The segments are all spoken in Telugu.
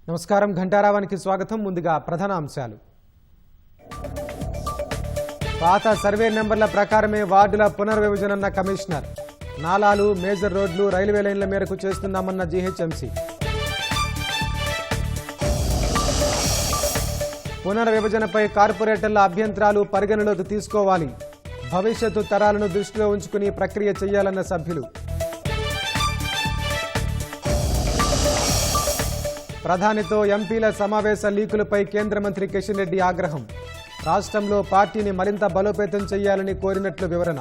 నమస్కారం ఘంటారావానికి స్వాగతం. ముందుగా ప్రధాన అంశాలు. పాత సర్వే నెంబర్ల ప్రకారమే వార్డుల పునర్విభజనన్న కమిషనర్. నాలాలు, మేజర్ రోడ్లు, రైల్వే లైన్ల మేరకు చేస్తున్నామన్న జీహెచ్ఎంసీ. పునర్విభజనపై కార్పొరేటర్ల అభ్యంతరాలు పరిగణలోకి తీసుకోవాలి. భవిష్యత్తు తరాలను దృష్టిలో ఉంచుకుని ప్రక్రియ చేయాలన్న సభ్యులు. ప్రధానితో ఎంపీల సమావేశ లీకులపై కేంద్ర మంత్రి కిషన్ రెడ్డి ఆగ్రహం. రాష్ట్రంలో పార్టీని మరింత బలోపేతం చేయాలని కోరినట్లు వివరణ.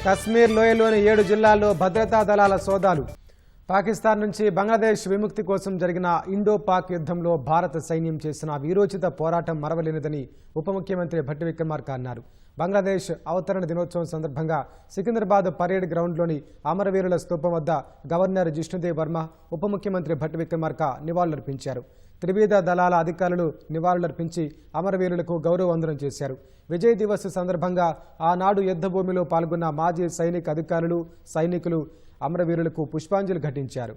కశ్మీర్ లోయలోని 7 జిల్లాల్లో భద్రతా దళాల సోదాలు. పాకిస్తాన్ నుంచి బంగ్లాదేశ్ విముక్తి కోసం జరిగిన ఇండో పాక్ యుద్ధంలో భారత సైన్యం చేసిన వీరోచిత పోరాటం మరవలేనిదని ఉప ముఖ్యమంత్రి భట్టి విక్రమార్క అన్నారు. బంగ్లాదేశ్ అవతరణ దినోత్సవం సందర్భంగా సికింద్రాబాద్ పరేడ్ గ్రౌండ్లోని అమరవీరుల స్తూపం వద్ద గవర్నర్ జిష్ణుదేవ్ వర్మ, ఉప ముఖ్యమంత్రి భట్టి విక్రమార్క నివాళులర్పించారు. త్రివిధ దళాల అధికారులు నివాళులర్పించి అమరవీరులకు గౌరవ వందనం చేశారు. విజయ్ దివస్ సందర్భంగా ఆనాడు యుద్ధభూమిలో పాల్గొన్న మాజీ సైనిక అధికారులు, సైనికులు అమరవీరులకు పుష్పాంజలి ఘటించారు.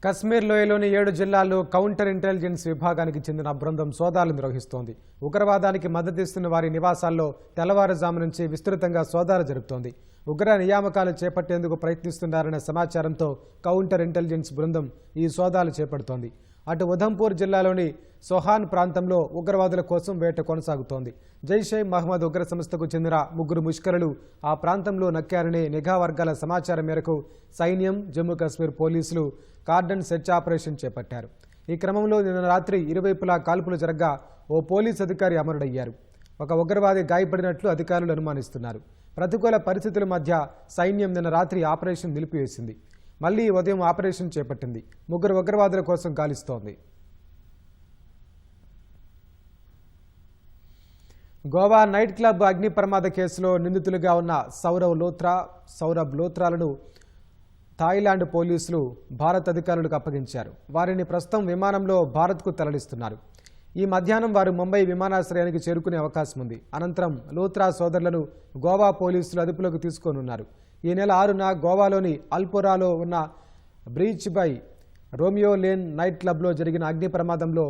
కశ్మీర్ లోయలోని 7 జిల్లాల్లో కౌంటర్ ఇంటెలిజెన్స్ విభాగానికి చెందిన బృందం సోదాలు నిర్వహిస్తోంది. ఉగ్రవాదానికి మద్దతిస్తున్న వారి నివాసాల్లో తెల్లవారుజాము నుంచి విస్తృతంగా సోదాలు జరుపుతోంది. ఉగ్ర నియామకాలు చేపట్టేందుకు ప్రయత్నిస్తున్నారన్న సమాచారంతో కౌంటర్ ఇంటెలిజెన్స్ బృందం ఈ సోదాలు చేపడుతోంది. అటు ఉధంపూర్ జిల్లాలోని సోహాన్ ప్రాంతంలో ఉగ్రవాదుల కోసం వేట కొనసాగుతోంది. జైషే మహ్మద్ ఉగ్ర సంస్థకు చెందిన 3 ముష్కరులు ఆ ప్రాంతంలో నక్కారనే నిఘా వర్గాల సమాచారం మేరకు సైన్యం, జమ్మూ కాశ్మీర్ పోలీసులు కార్డన్ సెర్చ్ ఆపరేషన్ చేపట్టారు. ఈ క్రమంలో నిన్న రాత్రి ఇరువైపులా కాల్పులు జరగ్గా ఓ పోలీసు అధికారి అమరుడయ్యారు. ఒక ఉగ్రవాది గాయపడినట్లు అధికారులు అనుమానిస్తున్నారు. ప్రతికూల పరిస్థితుల మధ్య సైన్యం నిన్న రాత్రి ఆపరేషన్ నిలిపివేసింది. మళ్లీ ఉదయం ఆపరేషన్ చేపట్టింది. 3 ఉగ్రవాదుల కోసం గాలిస్తోంది. గోవా నైట్ క్లబ్ అగ్ని ప్రమాద కేసులో నిందితులుగా ఉన్న సౌరభ్ లోత్రాలను థాయిలాండ్ పోలీసులు భారత్ అధికారులకు అప్పగించారు. వారిని ప్రస్తుతం విమానంలో భారత్కు తరలిస్తున్నారు. ఈ మధ్యాహ్నం వారు ముంబై విమానాశ్రయానికి చేరుకునే అవకాశం ఉంది. అనంతరం లోత్రా సోదరులను గోవా పోలీసులు అదుపులోకి తీసుకోనున్నారు. ఈ నెల 6న గోవాలోని అల్పోరాలో ఉన్న Birch by Romeo Lane night క్లబ్లో జరిగిన అగ్ని ప్రమాదంలో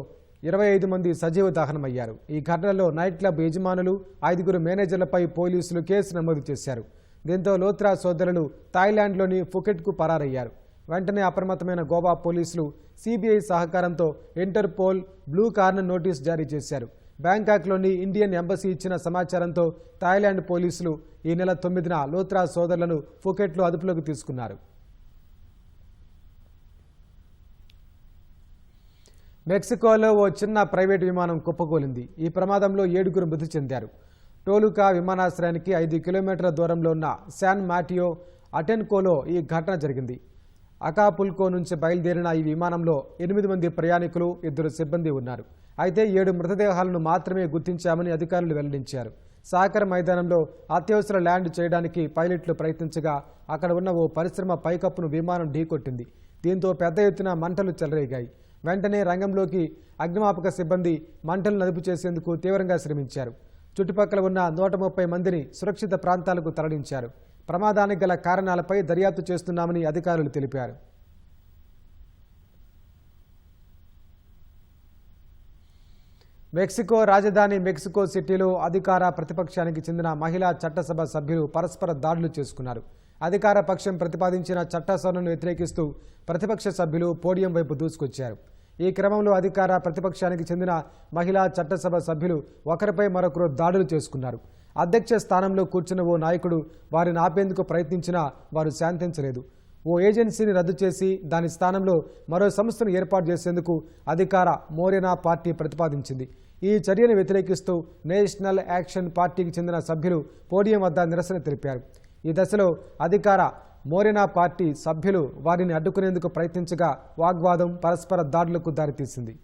25 మంది సజీవ దహనమయ్యారు. ఈ ఘటనలో నైట్ క్లబ్ యజమానులు, 5 మేనేజర్లపై పోలీసులు కేసు నమోదు చేశారు. దీంతో లోత్రా సోదరులు థాయిలాండ్లోని ఫుకెట్కు పరారయ్యారు. వెంటనే అప్రమత్తమైన గోవా పోలీసులు సిబిఐ సహకారంతో ఇంటర్పోల్ బ్లూ కార్నర్ నోటీస్ జారీ చేశారు. బ్యాంకాక్లోని ఇండియన్ ఎంబసీ ఇచ్చిన సమాచారంతో థాయిలాండ్ పోలీసులు ఈ నెల 9న లోత్రా సోదరులను ఫుకెట్లో అదుపులోకి తీసుకున్నారు. మెక్సికోలో ఓ చిన్న ప్రైవేటు విమానం కుప్పకూలింది. ఈ ప్రమాదంలో 7 మృతి చెందారు. టోలుకా విమానాశ్రయానికి 5 కిలోమీటర్ల దూరంలో ఉన్న శాన్ మాటియో అటెన్కోలో ఈ ఘటన జరిగింది. అకాపుల్కో నుంచి బయలుదేరిన ఈ విమానంలో 8 మంది ప్రయాణికులు, 2 సిబ్బంది ఉన్నారు. అయితే 7 మృతదేహాలను మాత్రమే గుర్తించామని అధికారులు వెల్లడించారు. సాకర్ మైదానంలో అత్యవసర ల్యాండ్ చేయడానికి పైలట్లు ప్రయత్నించగా అక్కడ ఉన్న ఓ పరిశ్రమ పైకప్పును విమానం ఢీకొట్టింది. దీంతో పెద్ద ఎత్తున మంటలు చెలరేగాయి. వెంటనే రంగంలోకి అగ్నిమాపక సిబ్బంది మంటలను అదుపు చేసేందుకు తీవ్రంగా శ్రమించారు. చుట్టుపక్కల ఉన్న 130 మందిని సురక్షిత ప్రాంతాలకు తరలించారు. ప్రమాదానికి గల కారణాలపై దర్యాప్తు చేస్తున్నామని అధికారులు తెలిపారు. మెక్సికో రాజధాని మెక్సికో సిటీలో అధికార ప్రతిపక్షానికి చెందిన మహిళా చట్టసభ సభ్యులు పరస్పర దాడులు చేసుకున్నారు. అధికార పక్షం ప్రతిపాదించిన చట్ట సవరణను వ్యతిరేకిస్తూ ప్రతిపక్ష సభ్యులు పోడియం వైపు దూసుకొచ్చారు. ఈ క్రమంలో అధికార ప్రతిపక్షానికి చెందిన మహిళా చట్టసభ సభ్యులు ఒకరిపై మరొకరు దాడులు చేసుకున్నారు. అధ్యక్ష స్థానంలో కూర్చున్న ఓ నాయకుడు వారిని ఆపేందుకు ప్రయత్నించినా వారు శాంతించలేదు. ఓ ఏజెన్సీని రద్దు చేసి దాని స్థానంలో మరో సంస్థను ఏర్పాటు చేసేందుకు అధికార మోరెనా పార్టీ ప్రతిపాదించింది. ఈ చర్యను వ్యతిరేకిస్తూ నేషనల్ యాక్షన్ పార్టీకి చెందిన సభ్యులు పోడియం వద్ద నిరసన తెలిపారు. ఈ దశలో అధికార మోరెనా పార్టీ సభ్యులు వారిని అడ్డుకునేందుకు ప్రయత్నించగా వాగ్వాదం పరస్పర దాడులకు దారితీసింది.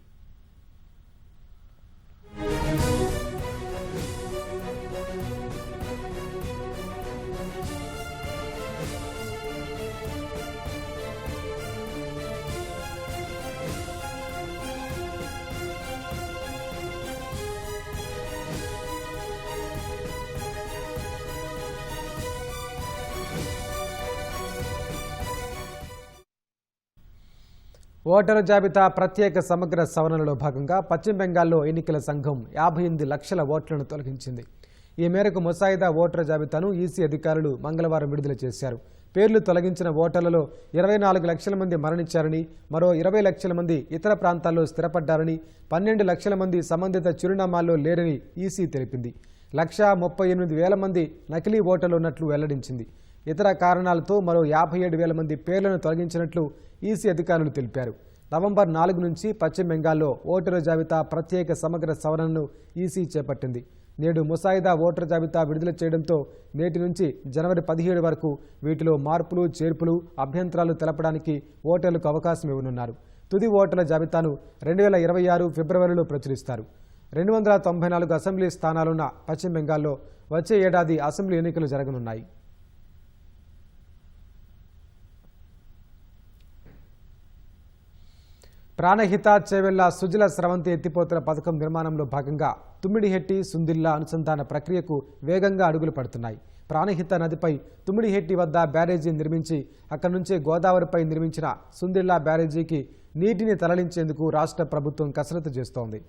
ఓటరు జాబితా ప్రత్యేక సమగ్ర సవరణలో భాగంగా పశ్చిమ బెంగాల్లో ఎన్నికల సంఘం 58 లక్షల ఓట్లను తొలగించింది. ఈ మేరకు ముసాయిదా ఓటరు జాబితాను ఈసీ అధికారులు మంగళవారం విడుదల చేశారు. పేర్లు తొలగించిన ఓటర్లలో 24 లక్షల మంది మరణించారని, మరో 20 లక్షల మంది ఇతర ప్రాంతాల్లో స్థిరపడ్డారని, 12 లక్షల మంది సంబంధిత చిరునామాల్లో లేరని ఈసీ తెలిపింది. 1,38,000 మంది నకిలీ ఓటర్లు ఉన్నట్లు వెల్లడించింది. ఇతర కారణాలతో మరో 57,000 మంది పేర్లను తొలగించినట్లు ఈసీ అధికారులు తెలిపారు. నవంబర్ 4 నుంచి పశ్చిమ బెంగాల్లో ఓటరు జాబితా ప్రత్యేక సమగ్ర సవరణను ఈసీ చేపట్టింది. నేడు ముసాయిదా ఓటరు జాబితా విడుదల చేయడంతో నేటి నుంచి జనవరి 17 వరకు వీటిలో మార్పులు, చేర్పులు, అభ్యంతరాలు తెలపడానికి ఓటర్లకు అవకాశం ఇవ్వనున్నారు. తుది ఓటర్ల జాబితాను 2026 ఫిబ్రవరిలో ప్రచురిస్తారు. 294 అసెంబ్లీ స్థానాలున్న పశ్చిమ బెంగాల్లో వచ్చే ఏడాది అసెంబ్లీ ఎన్నికలు జరగనున్నాయి. ప్రాణహిత చేవెళ్ల సుజల స్రవంతి ఎత్తిపోతల పథకం నిర్మాణంలో భాగంగా తుమ్మిడిహెట్టి సుందిళ్ల అనుసంధాన ప్రక్రియకు వేగంగా అడుగులు పడుతున్నాయి. ప్రాణహిత నదిపై తుమ్మిడిహెట్టి వద్ద బ్యారేజీ నిర్మించి అక్కడి నుంచే గోదావరిపై నిర్మించిన సుందిళ్ల బ్యారేజీకి నీటిని తరలించేందుకు రాష్ట్ర ప్రభుత్వం కసరత్తు చేస్తోంది.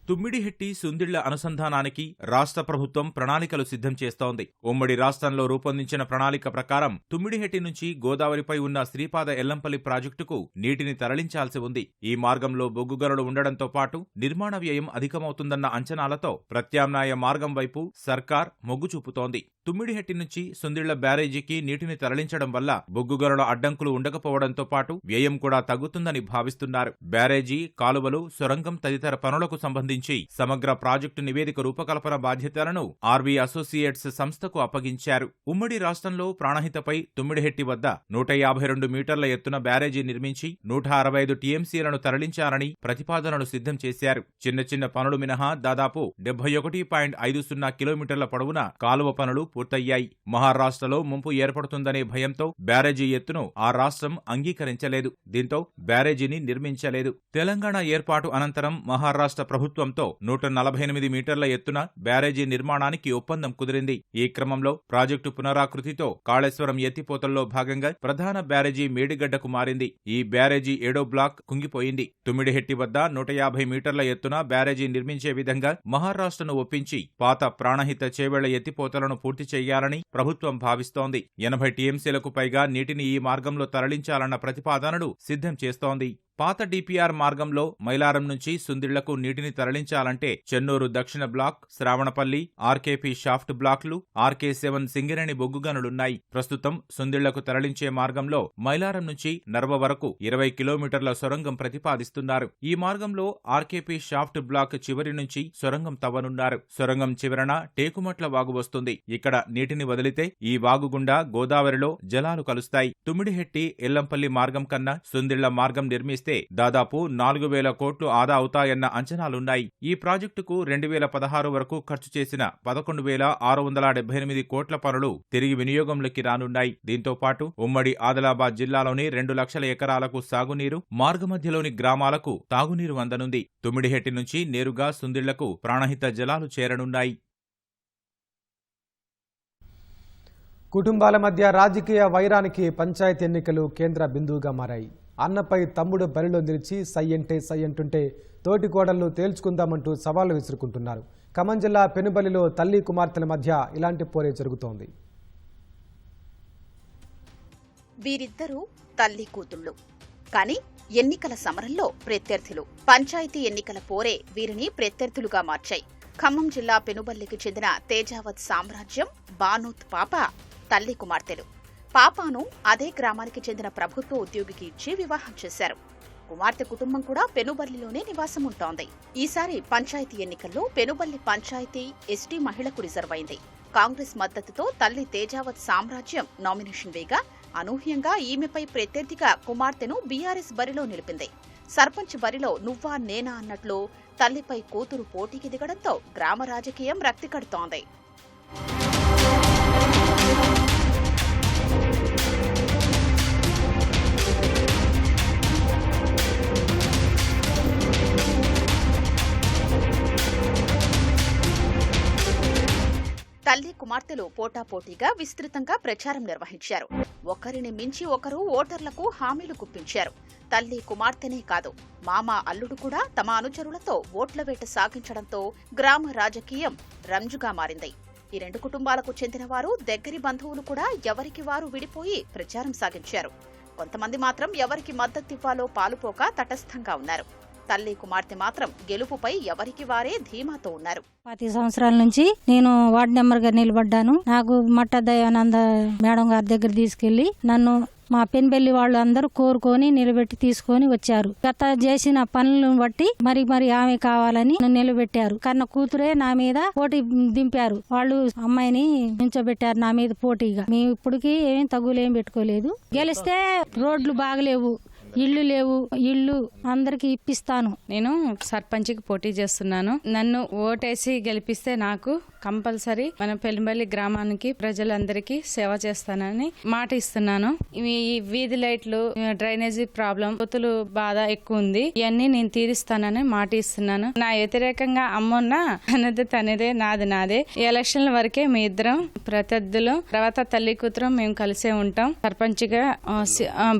తుమ్మిడిహెట్టి సుందిళ్ల అనుసంధానానికి రాష్ట్ర ప్రభుత్వం ప్రణాళికలు సిద్ధం చేస్తోంది. ఉమ్మడి రాష్ట్రంలో రూపొందించిన ప్రణాళిక ప్రకారం తుమ్మిడిహెట్టి నుంచి గోదావరిపై ఉన్న శ్రీపాద ఎల్లంపల్లి ప్రాజెక్టుకు నీటిని తరలించాల్సి ఉంది. ఈ మార్గంలో బొగ్గుగనులు ఉండడంతో పాటు నిర్మాణ వ్యయం అధికమవుతుందన్న అంచనాలతో ప్రత్యామ్నాయ మార్గం వైపు సర్కార్ మొగ్గు చూపుతోంది. తుమ్మిడిహెట్టి నుంచి సుందిళ్ల బ్యారేజీకి నీటిని తరలించడం వల్ల బొగ్గుగనుల అడ్డంకులు ఉండకపోవడంతో పాటు వ్యయం కూడా తగ్గుతుందని భావిస్తున్నారు. బ్యారేజీ, కాలువలు, సొరంగం తదితర పనులకు సంబంధించి సమగ్ర ప్రాజెక్టు నివేదిక రూపకల్పన బాధ్యతలను ఆర్వీ అసోసియేట్స్ సంస్థకు అప్పగించారు. ఉమ్మడి రాష్ట్రంలో ప్రాణహితపై తుమ్మిడిహెట్టి వద్ద 152 మీటర్ల ఎత్తున బ్యారేజీ నిర్మించి 165 టీఎంసీలను తరలించాలని ప్రతిపాదనలు సిద్ధం చేశారు. చిన్న చిన్న పనులు మినహా దాదాపు 71.50 కిలోమీటర్ల పొడవున కాలువ పనులు పూర్తయ్యాయి. మహారాష్ట్రలో ముంపు ఏర్పడుతుందనే భయంతో బ్యారేజీ ఎత్తును ఆ రాష్ట్రం అంగీకరించలేదు. దీంతో బ్యారేజీని నిర్మించలేదు. తెలంగాణ ఏర్పాటు అనంతరం మహారాష్ట్ర ప్రభుత్వంతో 148 మీటర్ల ఎత్తున బ్యారేజీ నిర్మాణానికి ఒప్పందం కుదిరింది. ఈ క్రమంలో ప్రాజెక్టు పునరాకృతితో కాళేశ్వరం ఎత్తిపోతల్లో భాగంగా ప్రధాన బ్యారేజీ మేడిగడ్డకు మారింది. ఈ బ్యారేజీ 7వ బ్లాక్ కుంగిపోయింది. తుమ్మిడిహెట్టి వద్ద 150 మీటర్ల ఎత్తున బ్యారేజీ నిర్మించే విధంగా మహారాష్ట్రను ఒప్పించి పాత ప్రాణహిత చేవెళ్ల ఎత్తిపోతలను పూర్తి చేయాలని ప్రభుత్వం భావిస్తోంది. 80 టీఎంసీలకు పైగా నీటిని ఈ మార్గంలో తరలించాలన్న ప్రతిపాదనలు సిద్ధం చేస్తోంది. పాత డిపిఆర్ మార్గంలో మైలారం నుంచి సుందిళ్లకు నీటిని తరలించాలంటే చెన్నూరు దక్షిణ బ్లాక్, శ్రావణపల్లి, ఆర్కేపీ షాఫ్ట్ బ్లాక్లు, ఆర్కే7 సింగరేణి బొగ్గుగనులున్నాయి. ప్రస్తుతం సుందిళ్లకు తరలించే మార్గంలో మైలారం నుంచి నర్వ వరకు 20 కిలోమీటర్ల సొరంగం ప్రతిపాదిస్తున్నారు. ఈ మార్గంలో ఆర్కేపీ షాఫ్ట్ బ్లాక్ చివరి నుంచి సొరంగం తవ్వనున్నారు. సొరంగం చివరన టేకుమట్ల వాగు వస్తుంది. ఇక్కడ నీటిని వదిలితే ఈ వాగు గుండా గోదావరిలో జలాలు కలుస్తాయి. తుమ్మిడిహెట్టి ఎల్లంపల్లి మార్గం కన్నా సుందిళ్ల మార్గం నిర్మిస్తే దాదాపు 4,000 కోట్లు ఆదా అవుతాయన్న అంచనాలున్నాయి. ఈ ప్రాజెక్టుకు 2016 వరకు ఖర్చు చేసిన 11,678 కోట్ల పనులు తిరిగి వినియోగంలోకి రానున్నాయి. దీంతో పాటు ఉమ్మడి ఆదిలాబాద్ జిల్లాలోని 2 లక్షల ఎకరాలకు సాగునీరు, మార్గమధ్యలోని గ్రామాలకు తాగునీరు అందనుంది. తుమ్మిడిహెట్టి నుంచి నేరుగా సుందిళ్లకు ప్రాణహిత జలాలు చేరనున్నాయి. కుటుంబాల మధ్య రాజకీయ వైరానికి పంచాయతీ ఎన్నికలు కేంద్ర బిందువుగా మారాయి. అన్నపై తమ్ముడు బరిలో నిలిచి సై అంటుంటే తోటి కోడళ్లు తేల్చుకుందామంటూ సవాళ్లు విసురుకుంటున్నారు. ఖమ్మం జిల్లా పెనుబల్లిలో తల్లి కుమార్తెల మధ్య ఇలాంటి పోరే జరుగుతోంది. వీరిద్దరూ తల్లి కూతుళ్లు, కానీ ఎన్నికల సమరంలో ప్రత్యర్థులు. పంచాయతీ ఎన్నికల పోరే వీరిని ప్రత్యర్థులుగా మార్చాయి. ఖమ్మం జిల్లా పెనుబల్లికి చెందిన తేజావత్ సామ్రాజ్యం, బానూత్ పాప తల్లి కుమార్తెలు. పాపాను అదే గ్రామానికి చెందిన ప్రభుత్వ ఉద్యోగికి ఇచ్చి వివాహం చేశారు. కుమార్తె కుటుంబం కూడా పెనుబల్లిలోనే నివాసం ఉంటోంది. ఈసారి పంచాయతీ ఎన్నికల్లో పెనుబల్లి పంచాయతీ ఎస్టీ మహిళకు రిజర్వ్ అయింది. కాంగ్రెస్ మద్దతుతో తల్లి తేజావత్ సామ్రాజ్యం నామినేషన్ వేగా అనూహ్యంగా ఈమెపై ప్రత్యర్థిగా కుమార్తెను బీఆర్ఎస్ బరిలో నిలిపింది. సర్పంచ్ బరిలో నువ్వా నేనా అన్నట్లు తల్లిపై కూతురు పోటీకి దిగడంతో గ్రామ రాజకీయం రక్తి కడుతోంది. తల్లి కుమార్తెలు పోటాపోటీగా విస్తృతంగా ప్రచారం నిర్వహించారు. ఒకరిని మించి ఒకరు ఓటర్లకు హామీలు గుప్పించారు. తల్లి కుమార్తెనే కాదు, మామ అల్లుడు కూడా తమ అనుచరులతో ఓట్ల వేట సాగించడంతో గ్రామ రాజకీయం రంజుగా మారింది. ఈ రెండు కుటుంబాలకు చెందిన వారు, దగ్గరి బంధువులు కూడా ఎవరికి వారు విడిపోయి ప్రచారం సాగించారు. కొంతమంది మాత్రం ఎవరికి మద్దతివ్వాలో పాలుపోక తటస్థంగా ఉన్నారు. తల్లి కుమార్తె మాత్రం గెలుపుపై ఎవరికి వారే ధీమాతో ఉన్నారు. 10 సంవత్సరాల నుంచి నేను వార్డు నెంబర్ గా నిలబడ్డాను. నాకు మట్ట దయానంద మేడం గారి దగ్గర తీసుకెళ్లి నన్ను మా పెన్బెల్లి వాళ్ళు అందరూ కోరుకొని నిలబెట్టి తీసుకొని వచ్చారు. గత చేసిన పనులను బట్టి మరి ఆమె కావాలని నిలబెట్టారు. కన్న కూతురే నా మీద పోటీ దింపారు. వాళ్ళు అమ్మాయిని నించోబెట్టారు నా మీద పోటీగా. మేము ఇప్పటికీ ఏం తగులేం పెట్టుకోలేదు. గెలిస్తే రోడ్లు బాగలేవు, ఇళ్ళు లేవు, ఇళ్ళు అందరికి ఇప్పిస్తాను. నేను సర్పంచ్కి పోటీ చేస్తున్నాను. నన్ను ఓటేసి గెలిపిస్తే నాకు కంపల్సరీ మన పెనుబల్లి గ్రామానికి ప్రజలందరికీ సేవ చేస్తానని మాట ఇస్తున్నాను. ఈ వీధి లైట్లు, డ్రైనేజీ ప్రాబ్లం, పొత్తులు బాధ ఎక్కువ ఉంది. ఇవన్నీ నేను తీరుస్తానని మాట ఇస్తున్నాను. నా వ్యతిరేకంగా అమ్మన్న అన్నది తనదే, నాదే. ఈ ఎలక్షన్ల వరకే మీ ఇద్దరం ప్రత్యర్థులు, తర్వాత తల్లి కూతురం మేము కలిసే ఉంటాం. సర్పంచ్ గా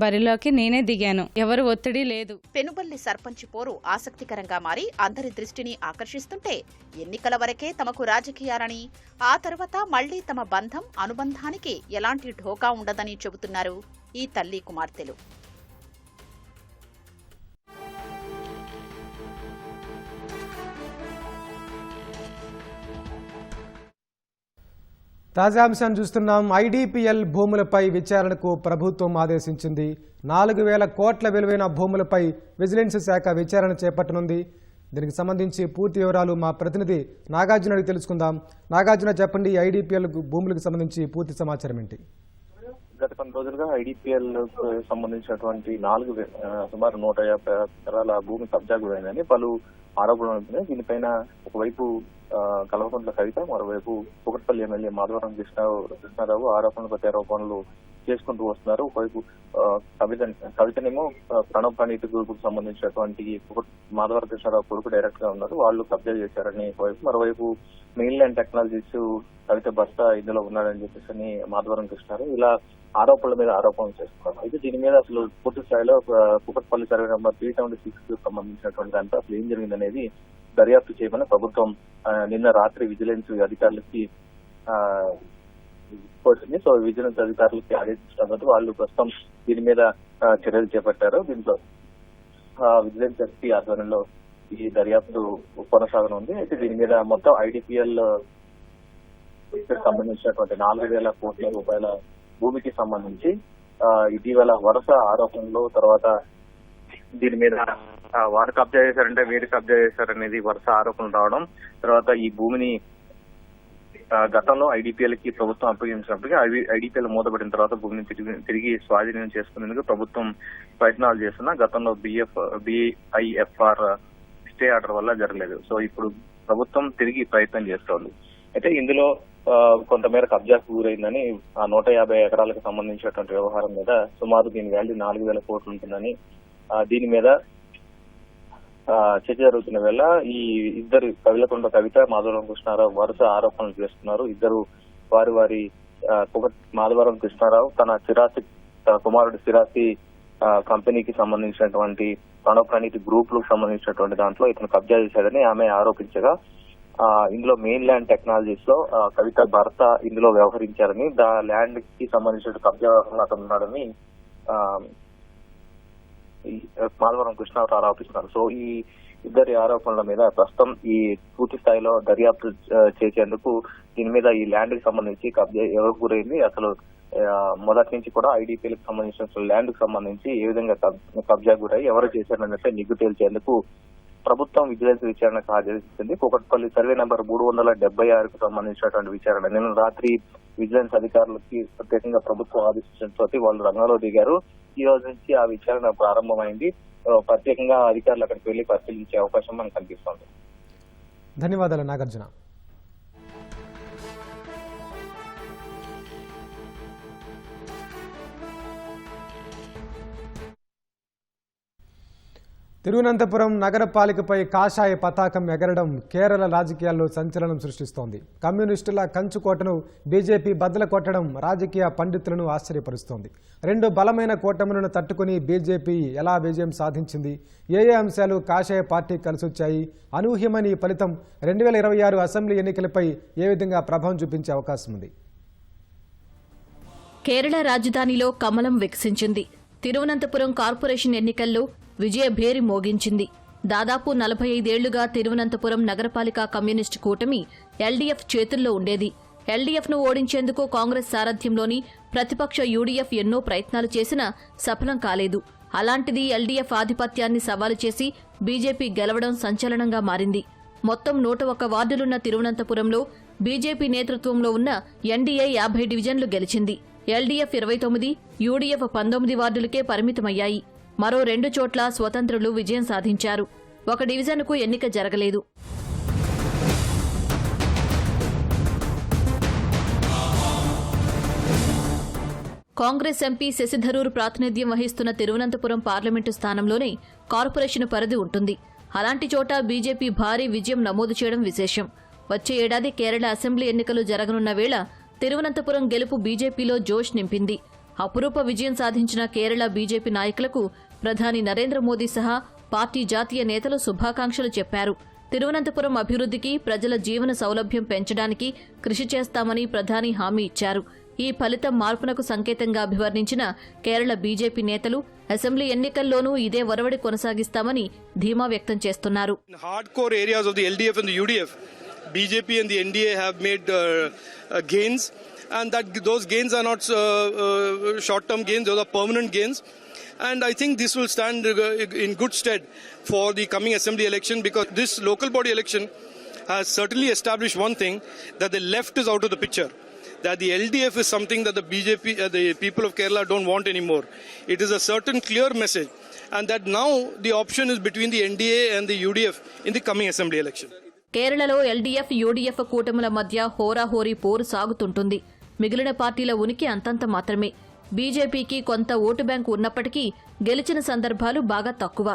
బరిలోకి నేనే దిగాను. ఎవరు ఒత్తిడి లేదు. పెనుబల్లి సర్పంచ్ పోరు ఆసక్తికరంగా మారి అందరి దృష్టిని ఆకర్షిస్తుంటే ఎన్నికల వరకే తమకు రాజకీయాలని, ఆ తర్వాత మళ్లీ తమ బంధం అనుబంధానికి ఎలాంటి ఢోకా ఉండదని చెబుతున్నారు ఈ తల్లి కుమార్తెలు. తాజా అంశాన్ని చూస్తున్నాం. ఐడిపిఎల్ భూములపై విచారణకు ప్రభుత్వం ఆదేశించింది. 4,000 కోట్ల విలువైన భూములపై విజిలెన్స్ శాఖ విచారణ చేపట్టనుంది. దీనికి సంబంధించి పూర్తి వివరాలు మా ప్రతినిధి నాగార్జున అడిగి తెలుసుకుందాం. నాగార్జున, చెప్పండి, ఐడిపిఎల్ భూములకు సంబంధించి పూర్తి సమాచారం ఏంటి? గత కొన్ని రోజులుగా ఐడిపిఎల్ సంబంధించినటువంటి సుమారు 150 ఎకరాల భూమి కబ్జా గురైందని పలు ఆరోపణలు ఉంటున్నాయి. దీనిపైన ఒకవైపు కల్వకుంట్ల కవిత, మరోవైపు కుకట్పల్లి ఎమ్మెల్యే మాధవరం కృష్ణారావు ఆరోపణలు ప్రత్యారోపణలు చేసుకుంటూ వస్తున్నారు. ఒకవైపు కవితనేమో ప్రణబ్ ప్రణీత్ గ్రూప్ కు సంబంధించినటువంటి మాధవరం కృష్ణారావు కొడుకు డైరెక్ట్ గా ఉన్నారు, వాళ్ళు కబ్జా చేశారని ఒకవైపు, మరోవైపు మెయిన్ ల్యాండ్ టెక్నాలజీస్ కవిత భర్త ఇందులో ఉన్నాడని చెప్పేసి మాధవరం కృష్ణారావు ఇలా ఆరోపణల మీద ఆరోపణలు చేస్తున్నారు. అయితే దీని మీద అసలు పూర్తి స్థాయిలో కుకట్పల్లి సర్వే నెంబర్ 376 సంబంధించినటువంటి దాంట్లో అసలు ఏం జరిగిందనేది దర్యాప్తు చేయమని ప్రభుత్వం నిన్న రాత్రి విజిలెన్స్ అధికారులకి వచ్చింది. సో విజిలెన్స్ అధికారులకి ఆదేశించడంతో వాళ్ళు ప్రస్తుతం దీని మీద చర్యలు చేపట్టారు. దీంట్లో విజిలెన్స్ ఎస్పీ ఆధ్వర్యంలో ఈ దర్యాప్తు కొనసాగనుంది. అయితే దీని మీద మొత్తం ఐడిపిఎల్ సంబంధించినటువంటి 4,000 కోట్ల రూపాయల భూమికి సంబంధించి ఇటీవల వరుస ఆరోపణలు, తర్వాత దీని మీద వారు కబ్జా చేశారంటే వీరు కబ్జా చేశారనేది వరుస ఆరోపణలు రావడం, తర్వాత ఈ భూమిని గతంలో ఐడిపిఎల్ కి ప్రభుత్వం అప్పగించినప్పటికీ ఐడిపిఎల్ మూతపడిన తర్వాత భూమిని తిరిగి స్వాధీనం చేసుకునేందుకు ప్రభుత్వం ప్రయత్నాలు చేస్తున్నా గతంలో బిఐఎఫ్ఆర్ స్టే ఆర్డర్ వల్ల జరగలేదు. సో ఇప్పుడు ప్రభుత్వం తిరిగి ప్రయత్నం చేస్తోంది. అయితే ఇందులో కొంతమేర కబ్జాకు గురైందని 150 ఎకరాలకు సంబంధించినటువంటి వ్యవహారం మీద సుమారు దీని వాల్యూ 4,000 కోట్లు ఉంటుందని, దీని మీద చర్చ జరుగుతున్న వేళ ఈ ఇద్దరు కవిలకొండ కవిత, మాధవరం కృష్ణారావు వరుస ఆరోపణలు చేస్తున్నారు. ఇద్దరు వారి మాధవరం కృష్ణారావు తన కుమారుడి స్థిరాస్తి కంపెనీకి సంబంధించినటువంటి ప్రణబ్ ప్రణీత్ గ్రూప్ లకు సంబంధించినటువంటి దాంట్లో ఇతను కబ్జా చేశాడని ఆమె ఆరోపించగా, ఇందులో మెయిన్ ల్యాండ్ టెక్నాలజీస్ లో కవిత భర్త ఇందులో వ్యవహరించారని, ల్యాండ్ కి సంబంధించిన కబ్జా అతను ఉన్నాడని మాధవరం కృష్ణారావు ఆరోపిస్తున్నారు. సో ఈ ఇద్దరి ఆరోపణల మీద ప్రస్తుతం ఈ పూర్తి స్థాయిలో దర్యాప్తు చేసేందుకు దీని మీద ఈ ల్యాండ్ కి సంబంధించి కబ్జా ఎవరికి గురైంది, అసలు మొదటి నుంచి కూడా ఐడిపిఎల్కి సంబంధించిన ల్యాండ్ కు సంబంధించి ఏ విధంగా కబ్జా గురై ఎవరు చేశారన్నట్టే నిగ్గు తేల్చేందుకు ప్రభుత్వం విజిలెన్స్ విచారణకు ఆదేశించింది. కూకట్పల్లి సర్వే నెంబర్ 376కు సంబంధించినటువంటి విచారణ నిన్న రాత్రి విజిలెన్స్ అధికారులకి ప్రత్యేకంగా ప్రభుత్వం ఆదేశించడంతో వాళ్ళు రంగంలో దిగారు. ఈ రోజు నుంచి ఆ విచారణ ప్రారంభమైంది. ప్రత్యేకంగా అధికారులు అక్కడికి వెళ్లి పరిశీలించే అవకాశం మనకు కనిపిస్తోంది. ధన్యవాదాలు నాగార్జున. తిరువనంతపురం నగరపాలికపై కాషాయ పతాకం ఎగరడం కేరళ రాజకీయాల్లో సంచలనం సృష్టిస్తోంది. కమ్యూనిస్టుల కంచుకోటను బీజేపీ బద్దలు కొట్టడం రాజకీయ పండితులను ఆశ్చర్యపరుస్తోంది. రెండు బలమైన కూటములను తట్టుకుని బీజేపీ ఎలా విజయం సాధించింది, ఏ అంశాలు కాషాయ పార్టీ కలిసొచ్చాయి, అనూహ్యమైన ఈ ఫలితం 2026 అసెంబ్లీ ఎన్నికలపై ఏ విధంగా ప్రభావం చూపించే అవకాశం ఉంది? కేరళ రాజధానిలో కమలం వికసించింది. తిరువనంతపురం కార్పొరేషన్ ఎన్నికల్లో విజయ భేరి మోగించింది. దాదాపు 45 ఏళ్లుగా తిరువనంతపురం నగరపాలిక కమ్యూనిస్టు కూటమి ఎల్డీఎఫ్ చేతుల్లో ఉండేది. ఎల్డీఎఫ్ను ఓడించేందుకు కాంగ్రెస్ సారథ్యంలోని ప్రతిపక్ష యూడీఎఫ్ ఎన్నో ప్రయత్నాలు చేసినా సఫలం కాలేదు. అలాంటిది ఎల్డీఎఫ్ ఆధిపత్యాన్ని సవాలు చేసి బీజేపీ గెలవడం సంచలనంగా మారింది. మొత్తం 101 వార్డులున్న తిరువనంతపురంలో బీజేపీ నేతృత్వంలో ఉన్న ఎన్డీఏ 50 డివిజన్లు గెలిచింది. LDF 29, UDF 19 వార్డులకే పరిమితమయ్యాయి. మరో 2 చోట్ల స్వతంత్రులు విజయం సాధించారు. ఒక డివిజన్కు ఎన్నిక జరగలేదు. కాంగ్రెస్ ఎంపీ శశిథరూర్ ప్రాతినిధ్యం వహిస్తున్న తిరువనంతపురం పార్లమెంటు స్థానంలోనే కార్పొరేషన్ పరిధి ఉంటుంది. అలాంటి చోట బీజేపీ భారీ విజయం నమోదు చేయడం విశేషం. వచ్చే ఏడాది కేరళ అసెంబ్లీ ఎన్నికలు జరగనున్న వేళ తిరువనంతపురం గెలుపు బీజేపీలో జోష్ నింపింది. అపురూప విజయం సాధించిన కేరళ బీజేపీ నాయకులకు ప్రధాని నరేంద్ర మోదీ సహా పార్టీ జాతీయ నేతలు శుభాకాంక్షలు చెప్పారు. తిరువనంతపురం అభివృద్ధికి, ప్రజల జీవన సౌలభ్యం పెంచడానికి కృషి చేస్తామని ప్రధాని హామీ ఇచ్చారు. ఈ ఫలితం మార్పునకు సంకేతంగా అభివర్ణించిన కేరళ బీజేపీ నేతలు అసెంబ్లీ ఎన్నికల్లోనూ ఇదే ఒరవడి కొనసాగిస్తామని ధీమా వ్యక్తం చేస్తున్నారు. Hardcore areas of the LDF and the UDF, BJP and the NDA have made gains, and that those gains are not short-term gains; those are permanent gains. And I think this will stand in good stead for the coming assembly election, because this local body election has certainly established one thing, that the left is out of the picture. That the LDF is something that the BJP, the people of Kerala don't want anymore. It is a certain clear message, and that now the option is between the NDA and the UDF in the coming assembly election. కేరళలో ఎల్డీఎఫ్, యూడీఎఫ్ కూటముల మధ్య హోరాహోరీ పోరు సాగుతుంటుంది. మిగిలిన పార్టీల ఉనికి అంతంత మాత్రమే. బీజేపీకి కొంత ఓటు బ్యాంకు ఉన్నప్పటికీ గెలిచిన సందర్భాలు బాగా తక్కువ.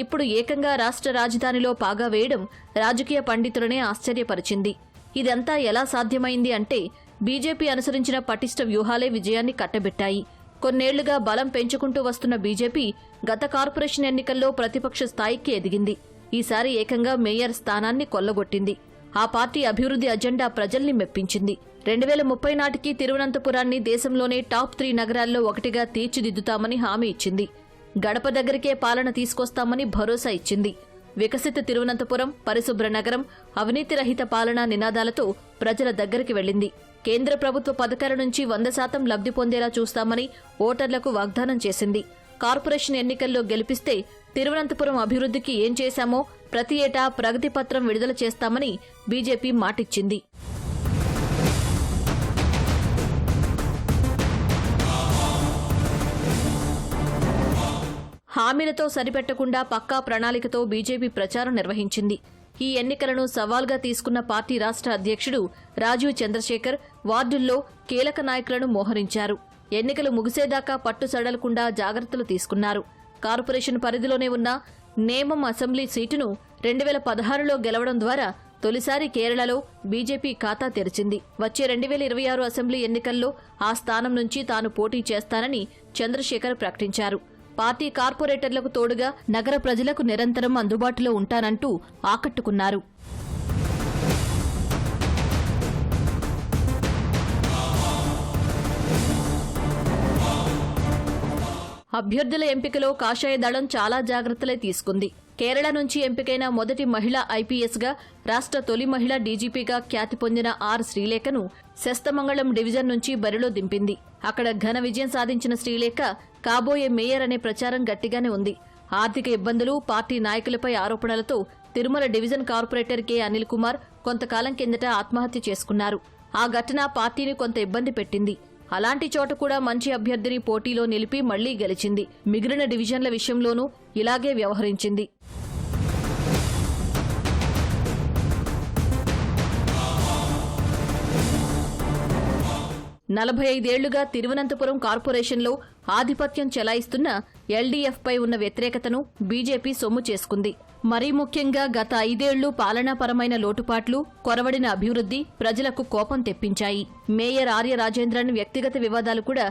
ఇప్పుడు ఏకంగా రాష్ట్ర రాజధానిలో పాగా వేయడం రాజకీయ పండితులనే ఆశ్చర్యపరిచింది. ఇదంతా ఎలా సాధ్యమైంది అంటే బీజేపీ అనుసరించిన పటిష్ట వ్యూహాలే విజయాన్ని కట్టబెట్టాయి. కొన్నేళ్లుగా బలం పెంచుకుంటూ వస్తున్న బీజేపీ గత కార్పొరేషన్ ఎన్నికల్లో ప్రతిపక్ష స్థాయికి ఎదిగింది. ఈసారి ఏకంగా మేయర్ స్థానాన్ని కొల్లగొట్టింది. ఆ పార్టీ అభివృద్ధి అజెండా ప్రజల్ని మెప్పించింది. 2030 నాటికి తిరువనంతపురాన్ని దేశంలోనే టాప్ 3 నగరాల్లో ఒకటిగా తీర్చిదిద్దుతామని హామీ ఇచ్చింది. గడప దగ్గరికే పాలన తీసుకొస్తామని భరోసా ఇచ్చింది. వికసిత తిరువనంతపురం, పరిశుభ్ర నగరం, అవినీతి రహిత పాలనా నినాదాలతో ప్రజల దగ్గరికి వెళ్లింది. కేంద్ర ప్రభుత్వ పథకాల నుంచి 100% లబ్ధి పొందేలా చూస్తామని ఓటర్లకు వాగ్దానం చేసింది. కార్పొరేషన్ ఎన్నికల్లో గెలిపిస్తే తిరువనంతపురం అభివృద్ధికి ఏం చేశామో ప్రతి ఏటా ప్రగతి పత్రం విడుదల చేస్తామని బీజేపీ మాటిచ్చింది. హామీలతో సరిపెట్టకుండా పక్కా ప్రణాళికతో బీజేపీ ప్రచారం నిర్వహించింది. ఈ ఎన్నికలను సవాల్గా తీసుకున్న పార్టీ రాష్ట్ర అధ్యక్షుడు రాజీవ్ చంద్రశేఖర్ వార్డుల్లో కీలక నాయకులను మోహరించారు. ఎన్నికలు ముగిసేదాకా పట్టు సడలకుండా జాగ్రత్తలు తీసుకున్నారు. కార్పొరేషన్ పరిధిలోనే ఉన్న నేమం అసెంబ్లీ సీటును 2016లో గెలవడం ద్వారా తొలిసారి కేరళలో బీజేపీ ఖాతా తెరిచింది. వచ్చే 2026 అసెంబ్లీ ఎన్నికల్లో ఆ స్థానం నుంచి తాను పోటీ చేస్తానని చంద్రశేఖర్ ప్రకటించారు. పార్టీ కార్పొరేటర్లకు తోడుగా నగర ప్రజలకు నిరంతరం అందుబాటులో ఉంటానంటూ ఆకట్టుకున్నారు. అభ్యర్థుల ఎంపికలో కాషాయ దళం చాలా జాగ్రత్తలే తీసుకుంది. కేరళ నుంచి ఎంపికైన మొదటి మహిళా ఐపీఎస్గా, రాష్ట్ర తొలి మహిళా డీజీపీగా ఖ్యాతి పొందిన ఆర్ శ్రీలేఖను శస్తమంగళం డివిజన్ నుంచి బరిలో దింపింది. అక్కడ ఘన విజయం సాధించిన శ్రీలేఖ కాబోయే మేయర్ అనే ప్రచారం గట్టిగానే ఉంది. ఆర్థిక ఇబ్బందులు, పార్టీ నాయకులపై ఆరోపణలతో Tirumala division corporator K Anil Kumar కొంతకాలం కిందట ఆత్మహత్య చేసుకున్నారు. ఆ ఘటన పార్టీని కొంత ఇబ్బంది పెట్టింది. అలాంటి చోట కూడా మంచి అభ్యర్థిని పోటీలో నిలిపి మళ్లీ గెలిచింది. మిగిలిన డివిజన్ల విషయంలోనూ ఇలాగే వ్యవహరించింది. 45 ఏళ్లుగా తిరువనంతపురం కార్పొరేషన్లో ఆధిపత్యం చెలాయిస్తున్న ఎల్డీఎఫ్పై ఉన్న వ్యతిరేకతను బీజేపీ సొమ్ము చేసుకుంది. మరీ ముఖ్యంగా గత 5 ఏళ్లు పాలనాపరమైన లోటుపాట్లు, కొరవడిన అభివృద్ధి ప్రజలకు కోపం తెప్పించాయి. మేయర్ ఆర్య రాజేంద్రన్ వ్యక్తిగత వివాదాలు కూడా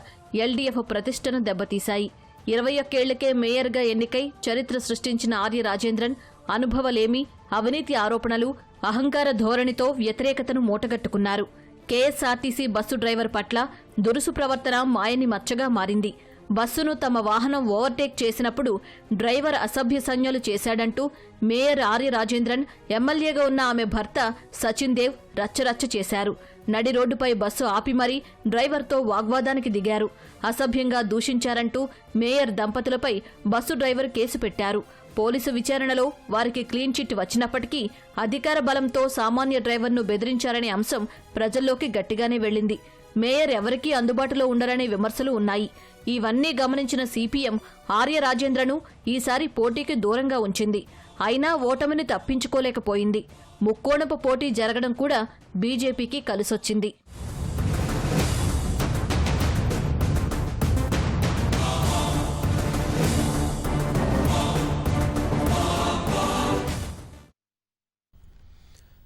ఎల్డీఎఫ్ ప్రతిష్టను దెబ్బతీశాయి. 21 ఏళ్లకే మేయర్గా ఎన్నికై చరిత్ర సృష్టించిన ఆర్య రాజేంద్రన్ అనుభవలేమి, అవినీతి ఆరోపణలు, అహంకార ధోరణితో వ్యతిరేకతను మూటగట్టుకున్నారు. కేఎస్ఆర్టీసీ బస్సు డ్రైవర్ పట్ల దురుసు ప్రవర్తన మాయని మచ్చగా మారింది. బస్సును తమ వాహనం ఓవర్టేక్ చేసినప్పుడు డ్రైవర్ అసభ్య సంజ్ఞలు చేశాడంటూ మేయర్ ఆర్య రాజేంద్రన్, ఎమ్మెల్యేగా ఉన్న ఆమె భర్త సచిన్ దేవ్ రచ్చరచ్చ చేశారు. నడి రోడ్డుపై బస్సు ఆపి మరీ డ్రైవర్తో వాగ్వాదానికి దిగారు. అసభ్యంగా దూషించారంటూ మేయర్ దంపతులపై బస్సు డ్రైవర్ కేసు పెట్టారు. పోలీసు విచారణలో వారికి క్లీన్ చిట్ వచ్చినప్పటికీ అధికార బలంతో సామాన్య డ్రైవర్ను బెదిరించారనే అంశం ప్రజల్లోకి గట్టిగానే వెళ్లింది. మేయర్ ఎవరికీ అందుబాటులో ఉండరనే విమర్శలు ఉన్నాయి. ఇవన్నీ గమనించిన సిపిఎం ఆర్య రాజేంద్రను ఈసారి పోటీకి దూరంగా ఉంచింది. అయినా ఓటమిని తప్పించుకోలేకపోయింది. ముక్కోణపు పోటీ జరగడం కూడా బీజేపీకి కలిసొచ్చింది.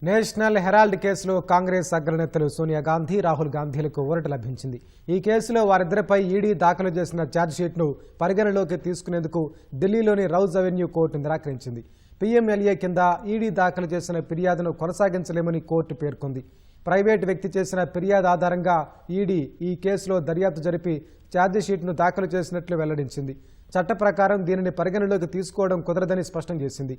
నేషనల్ హెరాల్డ్ కేసులో కాంగ్రెస్ అగ్రనేతలు సోనియా గాంధీ, రాహుల్ గాంధీలకు ఊరట లభించింది. ఈ కేసులో వారిద్దరిపై ఈడీ దాఖలు చేసిన ఛార్జ్షీట్ను పరిగణలోకి తీసుకునేందుకు ఢిల్లీలోని రౌజ్ అవెన్యూ కోర్టు నిరాకరించింది. పీఎంఎల్ఏ కింద ఈడీ దాఖలు చేసిన ఫిర్యాదును కొనసాగించలేమని కోర్టు పేర్కొంది. ప్రైవేటు వ్యక్తి చేసిన ఫిర్యాదు ఆధారంగా ఈడీ ఈ కేసులో దర్యాప్తు జరిపి ఛార్జ్షీట్ను దాఖలు చేసినట్లు వెల్లడించింది. చట్ట ప్రకారం దీనిని పరిగణలోకి తీసుకోవడం కుదరదని స్పష్టం చేసింది.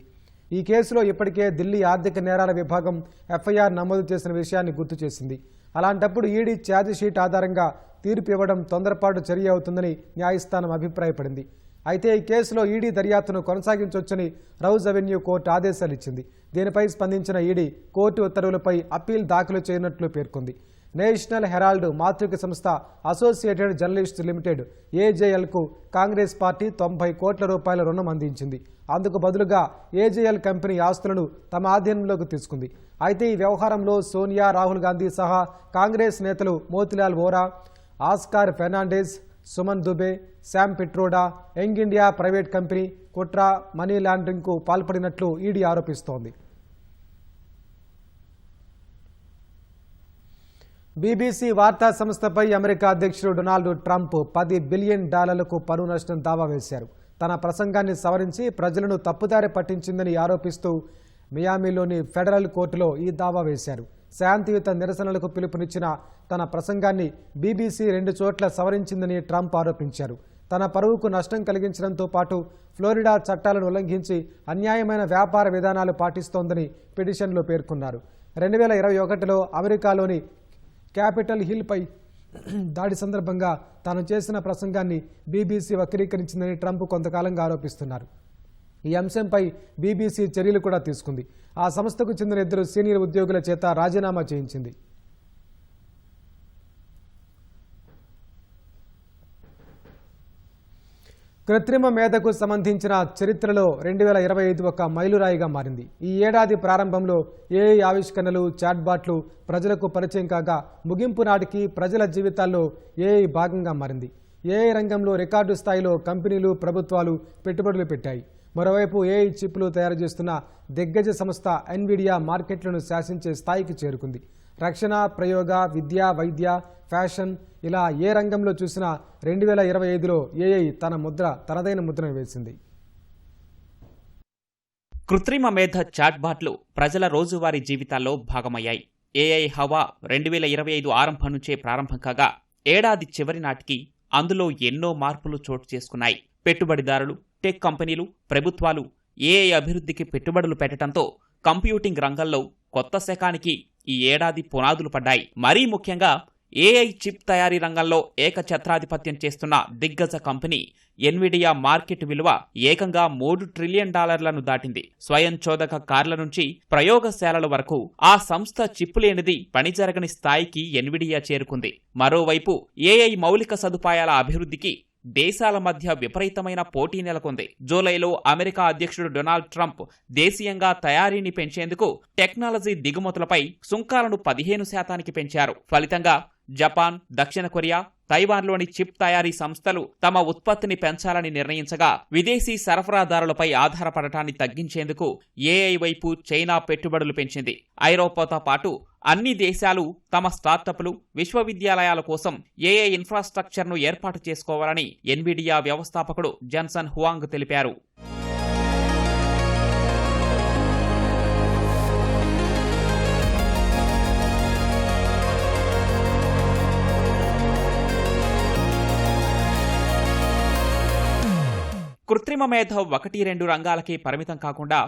ఈ కేసులో ఇప్పటికే ఢిల్లీ ఆర్థిక నేరాల విభాగం ఎఫ్ఐఆర్ నమోదు చేసిన విషయాన్ని గుర్తు చేసింది. అలాంటప్పుడు ఈడీ ఛార్జ్షీట్ ఆధారంగా తీర్పు ఇవ్వడం తొందరపాటు చర్య అవుతుందని న్యాయస్థానం అభిప్రాయపడింది. అయితే ఈ కేసులో ఈడీ దర్యాప్తును కొనసాగించవచ్చని రౌజ్ అవెన్యూ కోర్టు ఆదేశాలు ఇచ్చింది. దీనిపై స్పందించిన ఈడీ కోర్టు ఉత్తర్వులపై అప్పీల్ దాఖలు చేయనున్నట్లు పేర్కొంది. నేషనల్ హెరాల్డ్ మాతృక సంస్థ అసోసియేటెడ్ జర్నలిస్ట్స్ లిమిటెడ్ ఏజేఎల్కు కాంగ్రెస్ పార్టీ 90 కోట్ల రూపాయల రుణం అందించింది. అందుకు బదులుగా ఏజేఎల్ కంపెనీ ఆస్తులను తమ ఆధీనంలోకి తీసుకుంది. అయితే ఈ వ్యవహారంలో సోనియా, రాహుల్ గాంధీ సహా కాంగ్రెస్ నేతలు Motilal Vora, Oscar Fernandes, Suman Dubey, Sam Pitroda, Young India private company కుట్ర, మనీ లాండరింగ్కు పాల్పడినట్లు ఈడీ ఆరోపిస్తోంది. బీబీసీ వార్తా సంస్థపై అమెరికా అధ్యక్షుడు డొనాల్డ్ ట్రంప్ $10 బిలియన్ పరువు నష్టం దావా వేశారు. తన ప్రసంగాన్ని సవరించి ప్రజలను తప్పుదారి పట్టించిందని ఆరోపిస్తూ మియామిలోని ఫెడరల్ కోర్టులో ఈ దావా వేశారు. శాంతియుత నిరసనలకు పిలుపునిచ్చిన తన ప్రసంగాన్ని బీబీసీ 2 చోట్ల సవరించిందని ట్రంప్ ఆరోపించారు. తన పరువుకు నష్టం కలిగించడంతో పాటు ఫ్లోరిడా చట్టాలను ఉల్లంఘించి అన్యాయమైన వ్యాపార విధానాలు పాటిస్తోందని పిటిషన్లో పేర్కొన్నారు. 2021లో అమెరికాలోని క్యాపిటల్ హిల్పై దాడి సందర్భంగా తాను చేసిన ప్రసంగాన్ని బీబీసీ వక్రీకరించిందని ట్రంప్ కొంతకాలంగా ఆరోపిస్తున్నారు. ఈ అంశంపై బీబీసీ చర్యలు కూడా తీసుకుంది. ఆ సంస్థకు చెందిన 2 సీనియర్ ఉద్యోగుల చేత రాజీనామా చేయించింది. కృత్రిమ మేధకు సంబంధించిన చరిత్రలో 2025 ఒక మైలురాయిగా మారింది. ఈ ఏడాది ప్రారంభంలో ఏఐ ఆవిష్కరణలు, చాట్బాట్లు ప్రజలకు పరిచయం కాగా ముగింపు నాటికి ప్రజల జీవితాల్లో ఏఐ భాగంగా మారింది. ఏఐ రంగంలో రికార్డు స్థాయిలో కంపెనీలు, ప్రభుత్వాలు పెట్టుబడులు పెట్టాయి. మరోవైపు ఏఐ చిప్లు తయారు చేస్తున్న దిగ్గజ సంస్థ ఎన్విడియా మార్కెట్లను శాసించే స్థాయికి చేరుకుంది. రక్షణ, ప్రయోగ, విద్య, వైద్య, ఫ్యాషన్ ఇలా ఏ రంగంలో చూసినా 2025లో ఏఐ తనదైన ముద్రను వేసింది. కృత్రిమ మేధ చాట్బాట్లు ప్రజల రోజువారీ జీవితాల్లో భాగమయ్యాయి. ఏఐ హవా 2025 ఆరంభం నుంచే ప్రారంభం కాగా ఏడాది చివరి నాటికి అందులో ఎన్నో మార్పులు చోటు చేసుకున్నాయి. పెట్టుబడిదారులు, టెక్ కంపెనీలు, ప్రభుత్వాలు ఏఐ అభివృద్ధికి పెట్టుబడులు పెట్టడంతో కంప్యూటింగ్ రంగంలో కొత్త శకానికి ఈ ఏడాది పునాదులు పడ్డాయి. మరీ ముఖ్యంగా ఏఐ చిప్ తయారీ రంగంలో ఏకఛత్రాధిపత్యం చేస్తున్న దిగ్గజ కంపెనీ ఎన్విడియా మార్కెట్ విలువ ఏకంగా $3 ట్రిలియన్ దాటింది. స్వయంచోదక కార్ల నుంచి ప్రయోగశాలల వరకు ఆ సంస్థ చిప్ లేనిది పని జరగని స్థాయికి ఎన్విడియా చేరుకుంది. మరోవైపు ఏఐ మౌలిక సదుపాయాల అభివృద్ధికి దేశాల మధ్య విపరీతమైన పోటీ నెలకొంది. జూలైలో అమెరికా అధ్యక్షుడు డొనాల్డ్ ట్రంప్ దేశీయంగా తయారీని పెంచేందుకు టెక్నాలజీ దిగుమతులపై సుంకాలను 15% పెంచారు. ఫలితంగా జపాన్, దక్షిణ కొరియా, తైవాన్లోని చిప్ తయారీ సంస్థలు తమ ఉత్పత్తిని పెంచాలని నిర్ణయించగా విదేశీ సరఫరాదారులపై ఆధారపడటాన్ని తగ్గించేందుకు ఏఐ వైపు చైనా పెట్టుబడులు పెంచింది. ఐరోపాతో పాటు అన్ని దేశాలు తమ స్టార్టప్లు, విశ్వవిద్యాలయాల కోసం ఏఐ ఇన్ఫ్రాస్ట్రక్చర్ను ఏర్పాటు చేసుకోవాలని ఎన్విడియా వ్యవస్థాపకుడు జెన్సన్ హువాంగ్ తెలిపారు. కృత్రిమ మేధ 1-2 రంగాలకే పరిమితం కాకుండా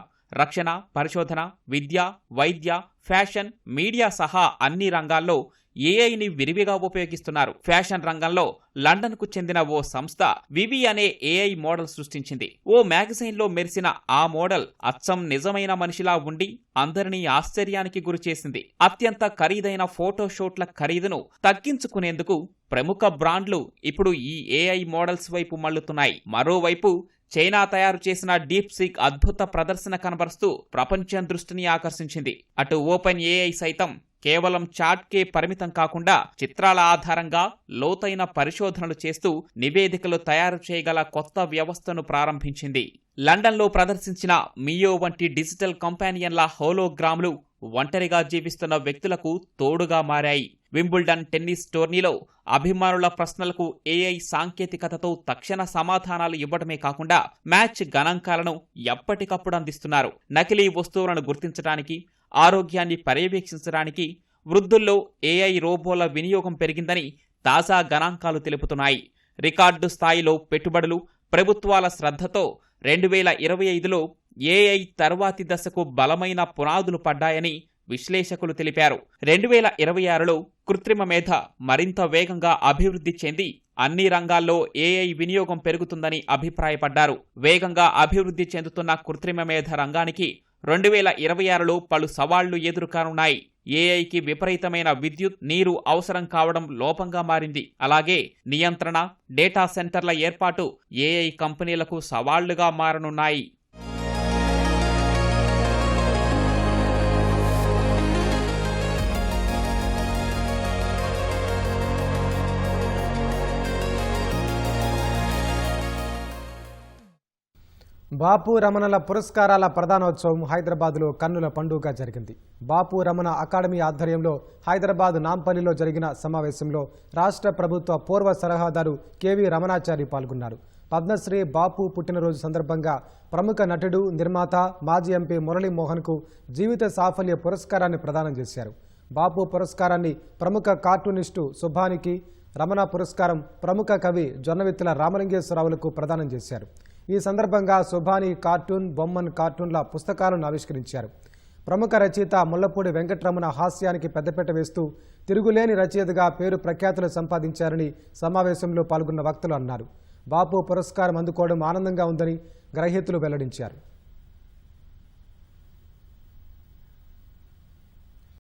రక్షణ, పరిశోధన, విద్య, వైద్య, ఫ్యాషన్, మీడియా సహా అన్ని రంగాల్లో ఏఐని విరివిగా ఉపయోగిస్తున్నారు. ఫ్యాషన్ రంగంలో లండన్కు చెందిన ఓ సంస్థ వివి అనే ఏఐ మోడల్ సృష్టించింది. ఓ మ్యాగజైన్లో మెరిసిన ఆ మోడల్ అచ్చం నిజమైన మనిషిలా ఉండి అందరినీ ఆశ్చర్యానికి గురిచేసింది. అత్యంత ఖరీదైన ఫోటోషూట్ల ఖరీదును తగ్గించుకునేందుకు ప్రముఖ బ్రాండ్లు ఇప్పుడు ఈ ఏఐ మోడల్స్ వైపు మళ్లుతున్నాయి. మరోవైపు చైనా తయారు చేసిన డీప్ సీక్ అద్భుత ప్రదర్శన కనబరుస్తూ ప్రపంచం దృష్టిని ఆకర్షించింది. అటు ఓపెన్ ఏఐ సైతం కేవలం చాట్కే పరిమితం కాకుండా చిత్రాల ఆధారంగా లోతైన పరిశోధనలు చేస్తూ నివేదికలు తయారు చేయగల కొత్త వ్యవస్థను ప్రారంభించింది. లండన్లో ప్రదర్శించిన మియో వంటి డిజిటల్ కంపానియన్ల హోలోగ్రామ్లు ఒంటరిగా జీవిస్తున్న వ్యక్తులకు తోడుగా మారాయి. వింబుల్డన్ టెన్నిస్ టోర్నీలో అభిమానుల ప్రశ్నలకు ఏఐ సాంకేతికతతో తక్షణ సమాధానాలు ఇవ్వడమే కాకుండా మ్యాచ్ గణాంకాలను ఎప్పటికప్పుడు అందిస్తున్నారు. నకిలీ వస్తువులను గుర్తించడానికి, ఆరోగ్యాన్ని పర్యవేక్షించడానికి వృద్ధుల్లో ఏఐ రోబోల వినియోగం పెరిగిందని తాజా గణాంకాలు తెలుపుతున్నాయి. రికార్డు స్థాయిలో పెట్టుబడులు, ప్రభుత్వాల శ్రద్ధతో 2025లో ఏఐ తర్వాతి దశకు బలమైన పునాదులు పడ్డాయని విశ్లేషకులు తెలిపారు. 2026లో కృత్రిమ మేధ మరింత వేగంగా అభివృద్ధి చెంది అన్ని రంగాల్లో ఏఐ వినియోగం పెరుగుతుందని అభిప్రాయపడ్డారు. వేగంగా అభివృద్ధి చెందుతున్న కృత్రిమ మేధ రంగానికి 2026లో పలు సవాళ్లు ఎదురుకానున్నాయి. ఏఐకి విపరీతమైన విద్యుత్, నీరు అవసరం కావడం లోపంగా మారింది. అలాగే నియంత్రణ, డేటా సెంటర్ల ఏర్పాటు ఏఐ కంపెనీలకు సవాళ్లుగా మారనున్నాయి. బాపు రమణల పురస్కారాల ప్రధానోత్సవం హైదరాబాద్లో కన్నుల పండుగగా జరిగింది. బాపు రమణ అకాడమీ ఆధ్వర్యంలో హైదరాబాద్ నాంపల్లిలో జరిగిన సమావేశంలో రాష్ట్ర ప్రభుత్వ పూర్వ సలహాదారు కెవి రమణాచారి పాల్గొన్నారు. పద్మశ్రీ బాపు పుట్టినరోజు సందర్భంగా ప్రముఖ నటుడు, నిర్మాత, మాజీ ఎంపీ మురళీమోహన్కు జీవిత సాఫల్య పురస్కారాన్ని ప్రదానం చేశారు. బాపు పురస్కారాన్ని ప్రముఖ కార్టూనిస్టు సుభానికి, రమణ పురస్కారం ప్రముఖ కవి జొన్నవిత్తుల రామలింగేశ్వరరావులకు ప్రదానం చేశారు. ఈ సందర్భంగా సుభాని కార్టూన్, బొమ్మన్ కార్టూన్ల పుస్తకాలను ఆవిష్కరించారు. ప్రముఖ రచయిత ముళ్లపూడి వెంకటరమణ హాస్యానికి పెద్దపీట వేస్తూ తిరుగులేని రచయితగా పేరు ప్రఖ్యాతులు సంపాదించారని సమావేశంలో పాల్గొన్న వక్తలు అన్నారు. బాపు పురస్కారం అందుకోవడం ఆనందంగా ఉందని గ్రహీతలు వెల్లడించారు.